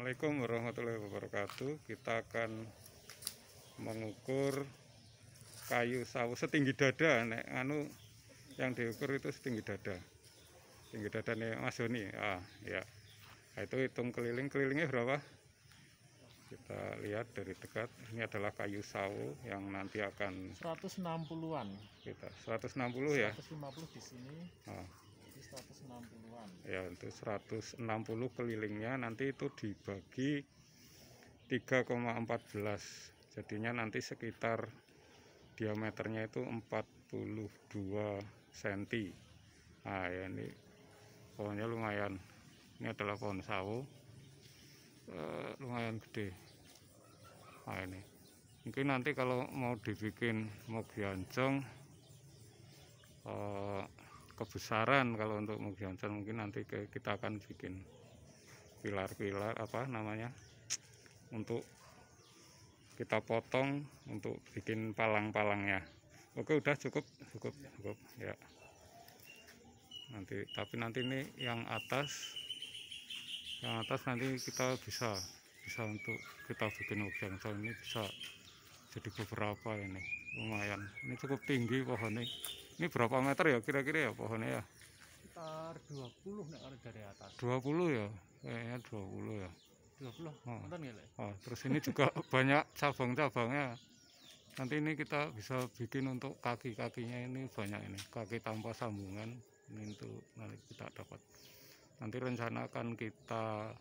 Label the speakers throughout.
Speaker 1: Assalamualaikum warahmatullahi wabarakatuh. Kita akan mengukur kayu sawo setinggi dada. Nek anu yang diukur itu setinggi dada. Tinggi dadanya Mas Doni. Ya. Nah, itu hitung kelilingnya berapa? Kita lihat dari dekat. Ini adalah kayu sawo yang nanti akan
Speaker 2: 160-an.
Speaker 1: Kita 160 ya.
Speaker 2: 150 di sini. 160-an.
Speaker 1: Ya, untuk 160 kelilingnya nanti itu dibagi 3,14. Jadinya nanti sekitar diameternya itu 42 cm. Nah, ya ini pohonnya lumayan. Ini adalah pohon sawo. Lumayan gede. Nah, ini. Mungkin nanti kalau mau dibikin mogiancong kebesaran, kalau untuk mogiancong mungkin nanti kita akan bikin pilar-pilar apa namanya untuk kita potong untuk bikin palang-palangnya. Oke, udah cukup ya. Tapi nanti ini yang atas nanti kita bisa untuk kita bikin mogiancong. Ini bisa jadi beberapa, ini lumayan. Ini cukup tinggi pohonnya. Ini berapa meter ya kira-kira ya pohonnya ya?
Speaker 2: Sekitar 20 nek dari atas.
Speaker 1: 20 ya? Kayaknya 20 ya.
Speaker 2: 20.
Speaker 1: Terus ini juga banyak cabang-cabangnya. Nanti ini kita bisa bikin untuk kaki-kakinya, ini banyak ini. Kaki tanpa sambungan. Ini untuk nanti kita dapat. Nanti rencana akan kita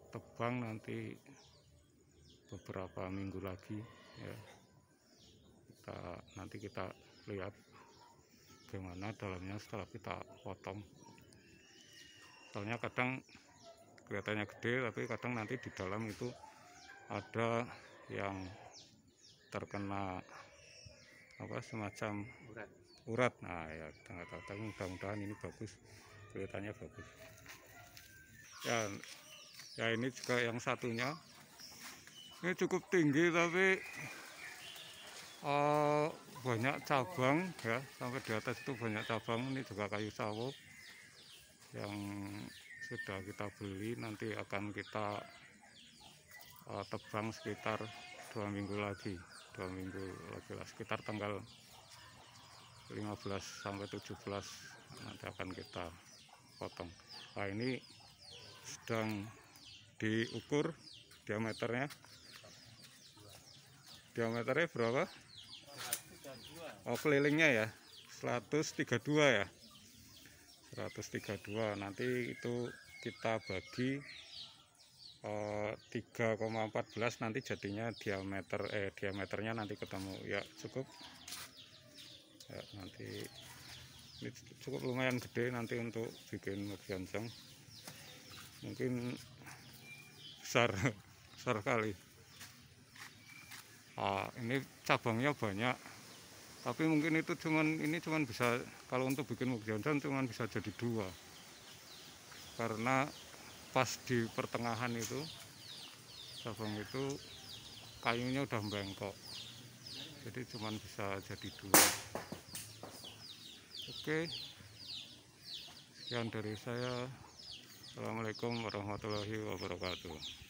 Speaker 1: tebang nanti beberapa minggu lagi ya. Nanti kita lihat bagaimana dalamnya setelah kita potong. Soalnya kadang kelihatannya gede, tapi kadang nanti di dalam itu ada yang terkena apa semacam urat. Nah ya, kita nggak tahu, tapi mudah-mudahan ini bagus, kelihatannya bagus ya. Ini juga yang satunya, ini cukup tinggi tapi banyak cabang ya, sampai di atas itu banyak cabang. Ini juga kayu sawo yang sudah kita beli, nanti akan kita tebang sekitar 2 minggu lagi lah, sekitar tanggal 15 sampai 17 nanti akan kita potong. Nah, ini sedang diukur diameternya berapa? Kelilingnya ya 132 ya, 132. Nanti itu kita bagi 3,14, nanti jadinya diameternya nanti ketemu ya. Cukup ya, nanti ini cukup lumayan gede nanti untuk bikin mogiancong, mungkin besar kali. Ini cabangnya banyak, tapi mungkin itu cuman bisa, kalau untuk bikin mogiancong cuman bisa jadi 2, karena pas di pertengahan itu cabang itu kayunya udah bengkok, jadi cuman bisa jadi 2. Oke, sekian dari saya. Assalamualaikum warahmatullahi wabarakatuh.